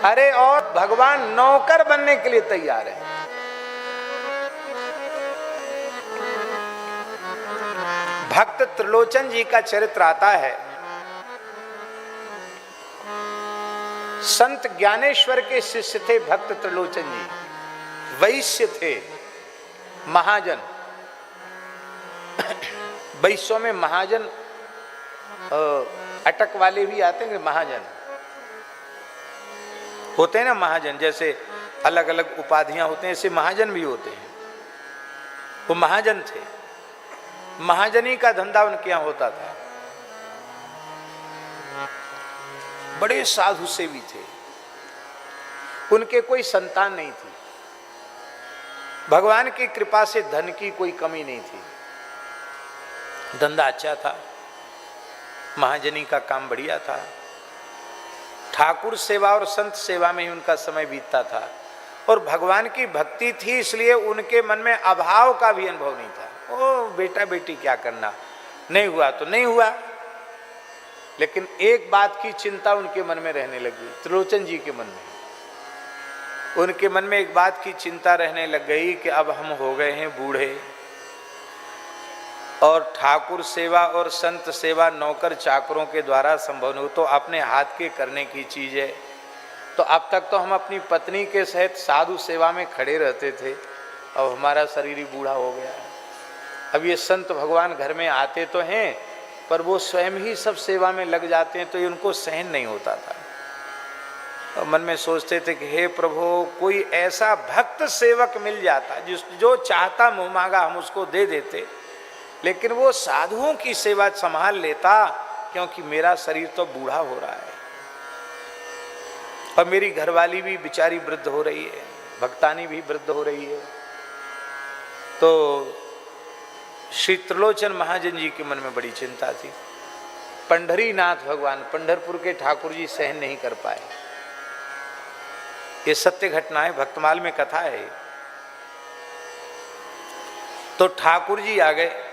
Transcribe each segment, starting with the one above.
अरे और भगवान नौकर बनने के लिए तैयार है। भक्त त्रिलोचन जी का चरित्र आता है। संत ज्ञानेश्वर के शिष्य थे भक्त त्रिलोचन जी, वैश्य थे, महाजन। वैश्यों में महाजन अटक वाले भी आते हैं, महाजन होते हैं ना। महाजन जैसे अलग अलग उपाधियां होते हैं, ऐसे महाजन भी होते हैं। वो महाजन थे, महाजनी का धंधा उनके यहां होता था। बड़े साधु सेवी थे, उनके कोई संतान नहीं थी। भगवान की कृपा से धन की कोई कमी नहीं थी, धंधा अच्छा था, महाजनी का काम बढ़िया था। ठाकुर सेवा और संत सेवा में ही उनका समय बीतता था और भगवान की भक्ति थी, इसलिए उनके मन में अभाव का भी अनुभव नहीं था। ओ बेटा बेटी क्या करना, नहीं हुआ तो नहीं हुआ। लेकिन एक बात की चिंता उनके मन में रहने लगी, त्रिलोचन जी के मन में। उनके मन में एक बात की चिंता रहने लग गई कि अब हम हो गए हैं बूढ़े और ठाकुर सेवा और संत सेवा नौकर चाकरों के द्वारा संभव हो, तो अपने हाथ के करने की चीज है। तो अब तक तो हम अपनी पत्नी के सहित साधु सेवा में खड़े रहते थे, अब हमारा शरीर ही बूढ़ा हो गया है। अब ये संत भगवान घर में आते तो हैं, पर वो स्वयं ही सब सेवा में लग जाते हैं, तो ये उनको सहन नहीं होता था। और मन में सोचते थे कि हे प्रभु, कोई ऐसा भक्त सेवक मिल जाता जो चाहता मुँह मांगा हम उसको दे देते, लेकिन वो साधुओं की सेवा संभाल लेता, क्योंकि मेरा शरीर तो बूढ़ा हो रहा है और मेरी घरवाली भी बेचारी वृद्ध हो रही है, भक्तानी भी वृद्ध हो रही है। तो श्री त्रिलोचन महाजन जी के मन में बड़ी चिंता थी। पंढरीनाथ भगवान, पंढरपुर के ठाकुर जी सहन नहीं कर पाए। ये सत्य घटना है, भक्तमाल में कथा है। तो ठाकुर जी आ गए,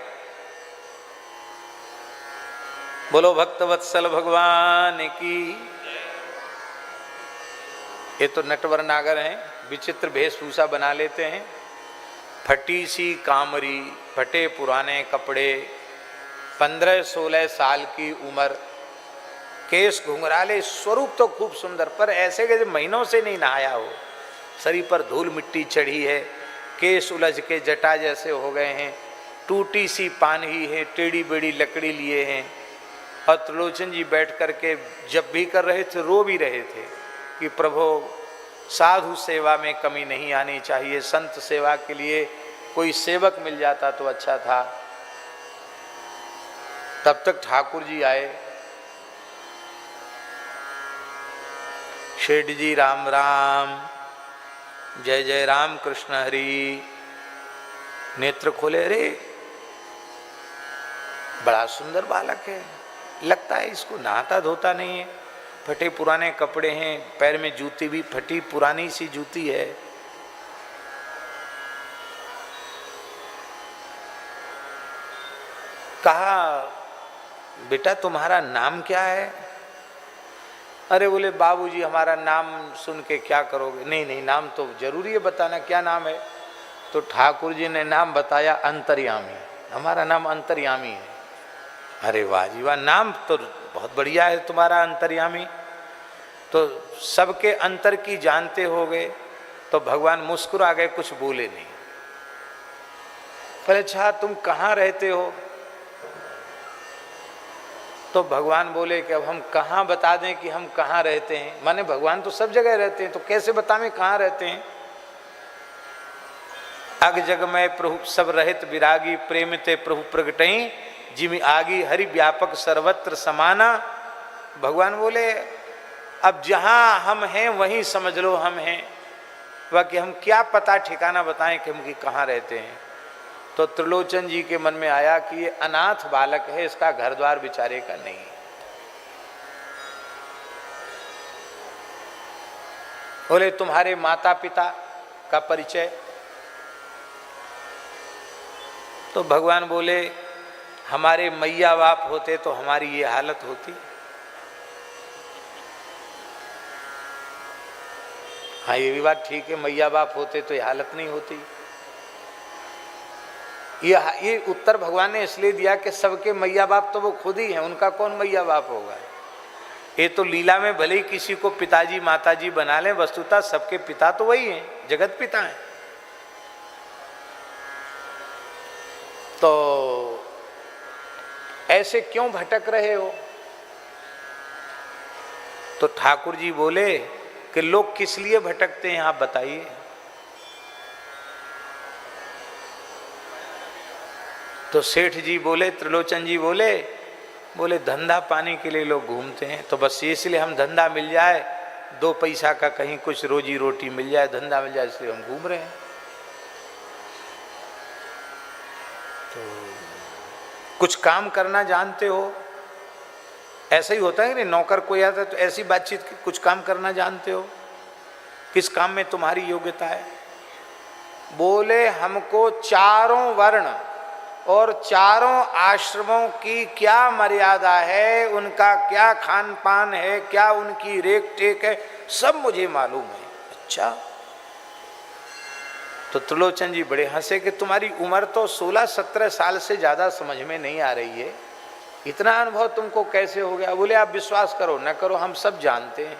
बोलो भक्तवत्सल भगवान की। ये तो नटवर नागर हैं, विचित्र वेशभूषा बना लेते हैं, फटी सी कामरी, फटे पुराने कपड़े, 15-16 साल की उम्र, केस घुंघराले, स्वरूप तो खूब सुंदर, पर ऐसे के महीनों से नहीं नहाया हो, शरीर पर धूल मिट्टी चढ़ी है, केस उलझ के जटा जैसे हो गए हैं, टूटी सी पानी है, टेढ़ी बेड़ी लकड़ी लिए हैं। और त्रिलोचन जी बैठ करके जब भी कर रहे थे, रो भी रहे थे कि प्रभु साधु सेवा में कमी नहीं आनी चाहिए, संत सेवा के लिए कोई सेवक मिल जाता तो अच्छा था। तब तक ठाकुर जी आए। शेठ जी राम राम, जय जय राम कृष्ण हरि। नेत्र खोले, अरे बड़ा सुंदर बालक है, लगता है इसको नहाता धोता नहीं है, फटे पुराने कपड़े हैं, पैर में जूती भी फटी पुरानी सी जूती है। कहा बेटा तुम्हारा नाम क्या है? अरे बोले बाबूजी हमारा नाम सुन के क्या करोगे? नहीं नहीं, नाम तो जरूरी है बताना, क्या नाम है? तो ठाकुर जी ने नाम बताया, अंतर्यामी, हमारा नाम अंतर्यामी है। अरे वाह जी वाह, नाम तो बहुत बढ़िया है तुम्हारा अंतर्यामी, तो सबके अंतर की जानते हो गए। तो भगवान मुस्कुरा गए, कुछ बोले नहीं। पर अच्छा तुम कहाँ रहते हो? तो भगवान बोले कि अब हम कहाँ बता दें कि हम कहाँ रहते हैं, माने भगवान तो सब जगह रहते हैं, तो कैसे बतावें कहाँ रहते हैं? अग जग में प्रभु सब रहित विरागी, प्रेम ते प्रभु प्रगटई, जिमि आगी हरि व्यापक सर्वत्र समाना। भगवान बोले अब जहाँ हम हैं वहीं समझ लो हम हैं, बाकी हम क्या पता ठिकाना बताएं कि हम कहाँ रहते हैं। तो त्रिलोचन जी के मन में आया कि ये अनाथ बालक है, इसका घर द्वार बेचारे का नहीं है। बोले तुम्हारे माता पिता का परिचय? तो भगवान बोले हमारे मैया बाप होते तो हमारी ये हालत होती। हाँ ये भी बात ठीक है, मैया बाप होते तो ये हालत नहीं होती। ये उत्तर भगवान ने इसलिए दिया कि सबके मैया बाप तो वो खुद ही हैं, उनका कौन मैया बाप होगा। ये तो लीला में भले ही किसी को पिताजी माताजी बना लें, वस्तुतः सबके पिता तो वही हैं, जगत पिता हैं। तो ऐसे क्यों भटक रहे हो? तो ठाकुर जी बोले कि लोग किस लिए भटकते हैं आप बताइए। तो सेठ जी बोले, त्रिलोचन जी बोले धंधा पाने के लिए लोग घूमते हैं, तो बस इसलिए हम धंधा मिल जाए, 2 पैसा का कहीं कुछ रोजी रोटी मिल जाए, धंधा मिल जाए, इसलिए हम घूम रहे हैं। तो कुछ काम करना जानते हो? ऐसा ही होता है कि नहीं, नौकर कोई आता है तो ऐसी बातचीत की, कुछ काम करना जानते हो? किस काम में तुम्हारी योग्यता है? बोले हमको चारों वर्ण और चारों आश्रमों की क्या मर्यादा है, उनका क्या खान पान है, क्या उनकी रेख टेक है, सब मुझे मालूम है। अच्छा। तो त्रिलोचन जी बड़े हंसे कि तुम्हारी उम्र तो 16-17 साल से ज्यादा समझ में नहीं आ रही है, इतना अनुभव तुमको कैसे हो गया? बोले आप विश्वास करो न करो, हम सब जानते हैं।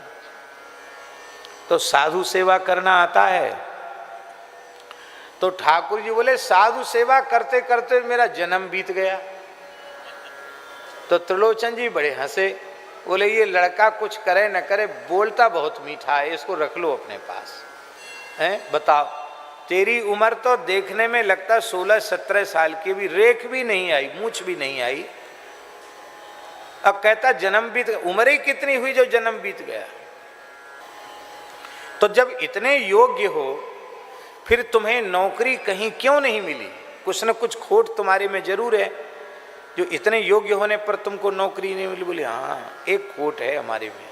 तो साधु सेवा करना आता है? तो ठाकुर जी बोले साधु सेवा करते करते मेरा जन्म बीत गया। तो त्रिलोचन जी बड़े हंसे, बोले ये लड़का कुछ करे न करे, बोलता बहुत मीठा है, इसको रख लो अपने पास। हैं बताओ, तेरी उम्र तो देखने में लगता 16-17 साल की, भी रेख भी नहीं आई, मूछ भी नहीं आई, अब कहता जन्म बीत गया। उम्र ही कितनी हुई जो जन्म बीत गया? तो जब इतने योग्य हो फिर तुम्हें नौकरी कहीं क्यों नहीं मिली? कुछ न कुछ खोट तुम्हारे में जरूर है, जो इतने योग्य होने पर तुमको नौकरी नहीं मिली। बोले हाँ एक खोट है हमारे में,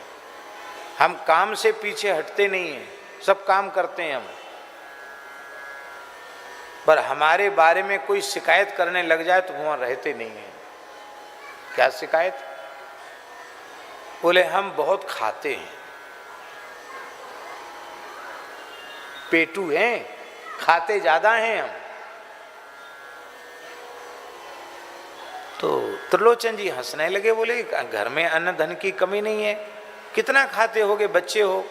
हम काम से पीछे हटते नहीं हैं, सब काम करते हैं हम, पर हमारे बारे में कोई शिकायत करने लग जाए तो वहां रहते नहीं हैं। क्या शिकायत? बोले हम बहुत खाते हैं, पेटू हैं, खाते ज्यादा हैं हम। तो त्रिलोचन जी हंसने लगे, बोले घर में अन्न धन की कमी नहीं है, कितना खाते होगे, बच्चे हो?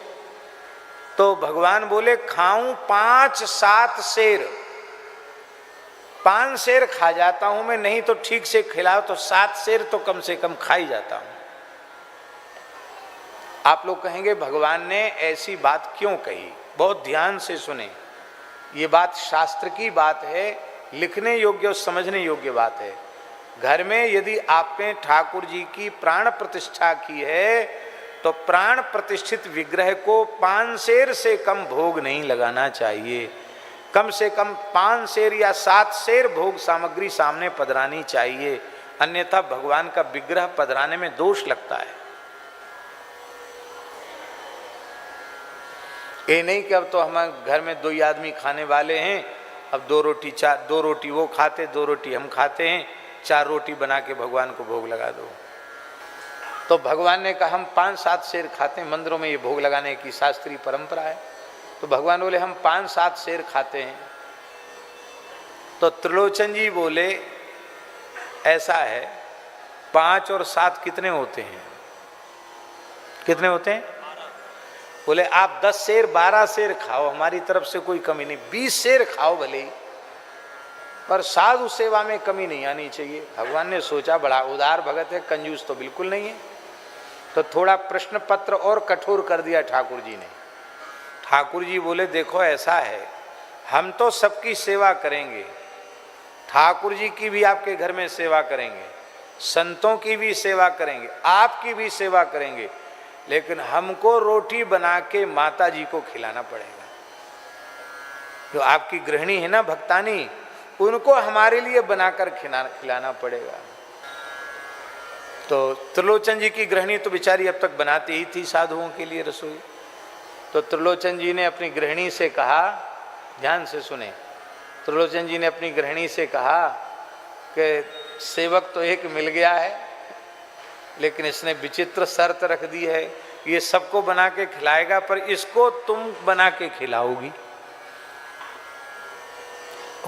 तो भगवान बोले खाऊं 5-7 शेर, 5 शेर खा जाता हूं मैं, नहीं तो ठीक से खिलाओ तो 7 शेर तो कम से कम खा ही जाता हूं। आप लोग कहेंगे भगवान ने ऐसी बात क्यों कही? बहुत ध्यान से सुने, ये बात शास्त्र की बात है, लिखने योग्य और समझने योग्य बात है। घर में यदि आपने ठाकुर जी की प्राण प्रतिष्ठा की है तो प्राण प्रतिष्ठित विग्रह को 5 शेर से कम भोग नहीं लगाना चाहिए, कम से कम 5 शेर या 7 शेर भोग सामग्री सामने पधरानी चाहिए, अन्यथा भगवान का विग्रह पधराने में दोष लगता है। ये नहीं कि अब तो हमारे घर में 2 ही आदमी खाने वाले हैं, अब 2 रोटी वो खाते, 2 रोटी हम खाते हैं, 4 रोटी बना के भगवान को भोग लगा दो। तो भगवान ने कहा हम 5-7 शेर खाते हैं, मंदिरों में ये भोग लगाने की शास्त्रीय परंपरा है। तो भगवान बोले हम 5-7 शेर खाते हैं। तो त्रिलोचन जी बोले ऐसा है, 5 और 7 कितने होते हैं? कितने होते हैं? बोले आप 10 शेर 12 शेर खाओ, हमारी तरफ से कोई कमी नहीं, 20 शेर खाओ भले ही, पर साधु सेवा में कमी नहीं आनी चाहिए। भगवान ने सोचा बड़ा उदार भगत है, कंजूस तो बिल्कुल नहीं है, तो थोड़ा प्रश्न पत्र और कठोर कर दिया ठाकुर जी ने। ठाकुर जी बोले देखो ऐसा है, हम तो सबकी सेवा करेंगे, ठाकुर जी की भी आपके घर में सेवा करेंगे, संतों की भी सेवा करेंगे, आपकी भी सेवा करेंगे, लेकिन हमको रोटी बना के माता जी को खिलाना पड़ेगा। जो आपकी गृहिणी है ना भक्तानी, उनको हमारे लिए बनाकर खिलाना पड़ेगा। तो त्रिलोचन जी की गृहिणी तो बेचारी अब तक बनाती ही थी साधुओं के लिए रसोई। तो त्रिलोचन जी ने अपनी गृहिणी से कहा, ध्यान से सुने, त्रिलोचन जी ने अपनी गृहिणी से कहा कि सेवक तो एक मिल गया है, लेकिन इसने विचित्र शर्त रख दी है, ये सबको बना के खिलाएगा पर इसको तुम बना के खिलाओगी।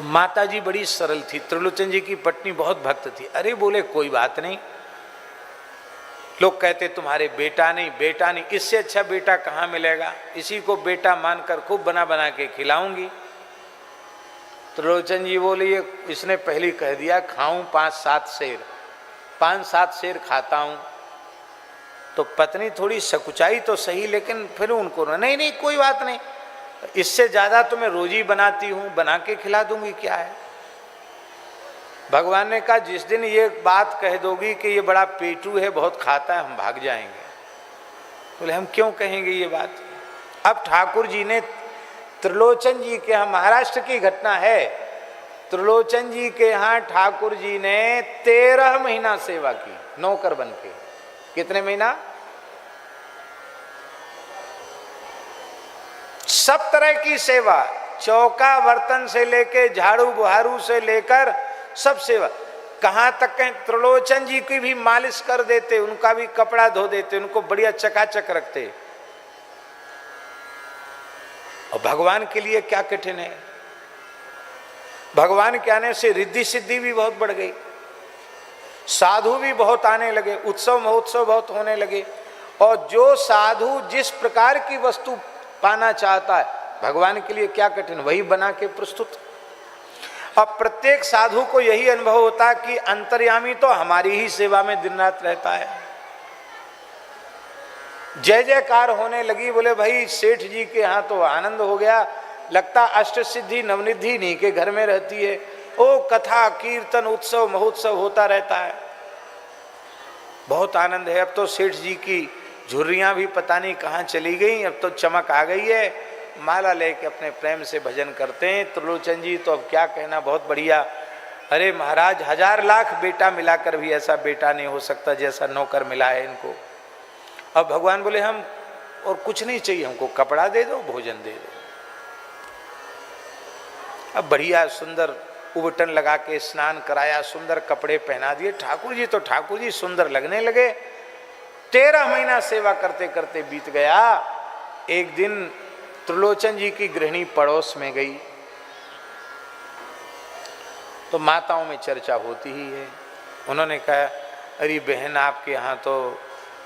माता जी बड़ी सरल थी, त्रिलोचन जी की पत्नी बहुत भक्त थी। अरे बोले कोई बात नहीं, लोग कहते तुम्हारे बेटा नहीं बेटा नहीं, इससे अच्छा बेटा कहाँ मिलेगा, इसी को बेटा मानकर खूब बना बना के खिलाऊंगी। त्रिलोचन जी बोले ये इसने पहले कह दिया खाऊं 5-7 शेर, 5-7 शेर खाता हूं। तो पत्नी थोड़ी सकुचाई तो सही, लेकिन फिर उनको नहीं नहीं कोई बात नहीं, इससे ज्यादा तो मैं रोज ही बनाती हूं, बना के खिला दूंगी, क्या है। भगवान ने कहा जिस दिन ये बात कह दोगी कि ये बड़ा पेटू है, बहुत खाता है, हम भाग जाएंगे। बोले हम क्यों कहेंगे ये बात। अब ठाकुर जी ने त्रिलोचन जी के यहाँ, महाराष्ट्र की घटना है, त्रिलोचन जी के यहाँ ठाकुर जी ने 13 महीना सेवा की नौकर बन के। कितने महीना? सब तरह की सेवा, चौका बर्तन से लेके झाड़ू बुहारू से लेकर सब सेवा। कहां तक कहें त्रिलोचन जी की भी मालिश कर देते, उनका भी कपड़ा धो देते, उनको बढ़िया चकाचक रखते। और भगवान के लिए क्या कठिन है। भगवान के आने से रिद्धि सिद्धि भी बहुत बढ़ गई, साधु भी बहुत आने लगे, उत्सव महोत्सव बहुत होने लगे। और जो साधु जिस प्रकार की वस्तु पाना चाहता है, भगवान के लिए क्या कठिन, वही बना के प्रस्तुत। अब प्रत्येक साधु को यही अनुभव होता है कि अंतर्यामी तो हमारी ही सेवा में दिन रात रहता है। जय जयकार होने लगी। बोले भाई सेठ जी के यहाँ तो आनंद हो गया, लगता अष्ट सिद्धि नवनिधि नहीं के घर में रहती है। ओ कथा कीर्तन उत्सव महोत्सव होता रहता है, बहुत आनंद है। अब तो सेठ जी की झुर्रियां भी पता नहीं कहाँ चली गई, अब तो चमक आ गई है, माला लेके अपने प्रेम से भजन करते हैं। त्रिलोचन जी तो अब क्या कहना, बहुत बढ़िया। अरे महाराज 1000 लाख बेटा मिलाकर भी ऐसा बेटा नहीं हो सकता जैसा नौकर मिला है इनको। अब भगवान बोले हम और कुछ नहीं चाहिए, हमको कपड़ा दे दो, भोजन दे दो। अब बढ़िया सुंदर उबटन लगा के स्नान कराया, सुंदर कपड़े पहना दिए। ठाकुर जी तो ठाकुर जी सुंदर लगने लगे। 13 महीना सेवा करते करते बीत गया। एक दिन त्रिलोचन जी की गृहिणी पड़ोस में गई तो माताओं में चर्चा होती ही है। उन्होंने कहा अरे बहन आपके यहाँ तो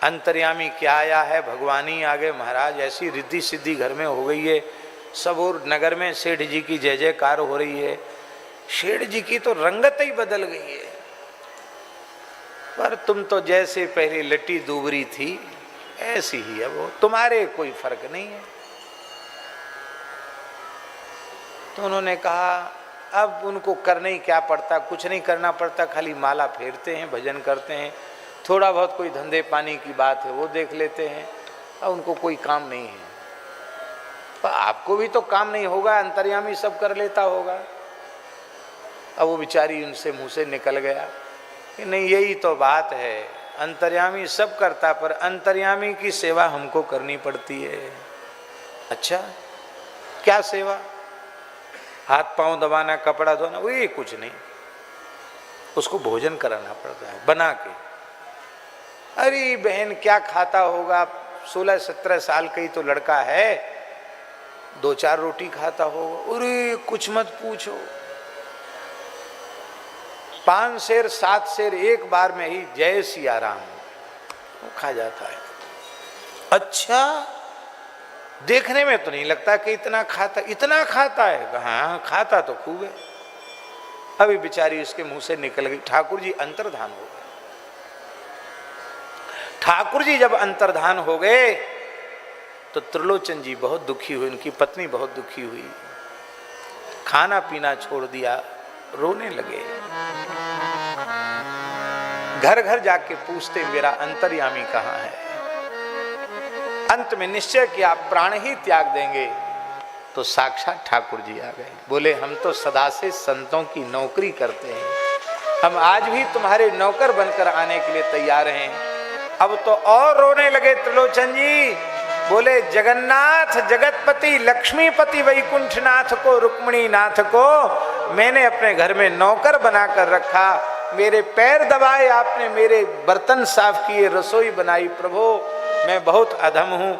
अंतर्यामी क्या आया है, भगवान ही आ गए महाराज, ऐसी रिद्धि सिद्धि घर में हो गई है, सब और नगर में सेठ जी की जय जयकार हो रही है। सेठ जी की तो रंगत ही बदल गई है, पर तुम तो जैसे पहले लट्टी दूबरी थी ऐसी ही है वो, तुम्हारे कोई फर्क नहीं है। तो उन्होंने कहा अब उनको करने ही क्या पड़ता, कुछ नहीं करना पड़ता, खाली माला फेरते हैं, भजन करते हैं, थोड़ा बहुत कोई धंधे पानी की बात है वो देख लेते हैं, अब उनको कोई काम नहीं है। पर आपको भी तो काम नहीं होगा, अंतर्यामी सब कर लेता होगा। अब वो बेचारी उनसे मुंह से निकल गया कि नहीं यही तो बात है, अंतर्यामी सब करता पर अंतर्यामी की सेवा हमको करनी पड़ती है। अच्छा क्या सेवा? हाथ पांव दबाना, कपड़ा धोना, वो ये कुछ नहीं, उसको भोजन कराना पड़ता है बना के। अरे बहन क्या खाता होगा, 16-17 साल का ही तो लड़का है, 2-4 रोटी खाता होगा। अरे कुछ मत पूछो, 5 शेर 7 शेर एक बार में ही जय सिया राम वो खा जाता है। अच्छा देखने में तो नहीं लगता कि इतना खाता है। हाँ खाता तो खूब है। अभी बेचारी उसके मुंह से निकल गई। ठाकुर जी अंतर्धान हो गए। ठाकुर जी जब अंतर्धान हो गए तो त्रिलोचन जी बहुत दुखी हुई, उनकी पत्नी बहुत दुखी हुई, खाना पीना छोड़ दिया, रोने लगे। घर घर जाके पूछते मेरा अंतर्यामी कहाँ है। अंत में निश्चय किया प्राण ही त्याग देंगे तो साक्षात ठाकुर जी आ गए। बोले हम तो सदा से संतों की नौकरी करते हैं, हम आज भी तुम्हारे नौकर बनकर आने के लिए तैयार हैं। अब तो और रोने लगे त्रिलोचन जी। बोले जगन्नाथ जगतपति लक्ष्मीपति वैकुंठनाथ को, रुक्मिणी नाथ को मैंने अपने घर में नौकर बनाकर रखा, मेरे पैर दबाए आपने, मेरे बर्तन साफ किए, रसोई बनाई। प्रभु मैं बहुत अधम हूँ।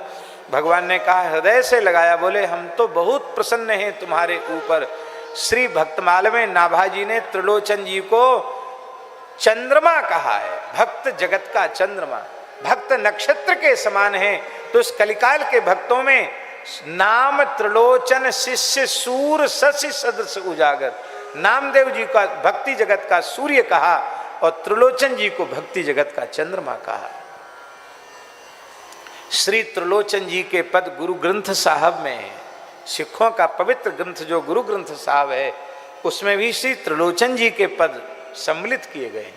भगवान ने कहा, हृदय से लगाया, बोले हम तो बहुत प्रसन्न हैं तुम्हारे ऊपर। श्री भक्तमाल में नाभाजी ने त्रिलोचन जी को चंद्रमा कहा है, भक्त जगत का चंद्रमा, भक्त नक्षत्र के समान है। तो इस कलिकाल के भक्तों में नाम त्रिलोचन शिष्य सूर शशि सदृश उजागर, नामदेव जी का भक्ति जगत का सूर्य कहा और त्रिलोचन जी को भक्ति जगत का चंद्रमा कहा। श्री त्रिलोचन जी के पद गुरु ग्रंथ साहब में है। सिखों का पवित्र ग्रंथ जो गुरु ग्रंथ साहब है, उसमें भी श्री त्रिलोचन जी के पद सम्मिलित किए गए हैं,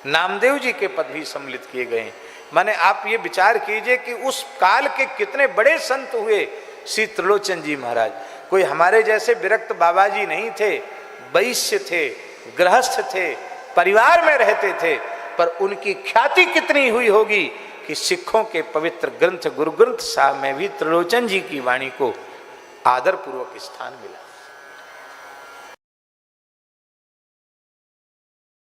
नामदेव जी के पद भी सम्मिलित किए गए हैं। माने आप ये विचार कीजिए कि उस काल के कितने बड़े संत हुए श्री त्रिलोचन जी महाराज। कोई हमारे जैसे विरक्त बाबा जी नहीं थे, वैश्य थे, गृहस्थ थे, परिवार में रहते थे, पर उनकी ख्याति कितनी हुई होगी कि सिखों के पवित्र ग्रंथ गुरु ग्रंथ साहब में भी त्रिलोचन जी की वाणी को आदर पूर्वक स्थान मिला।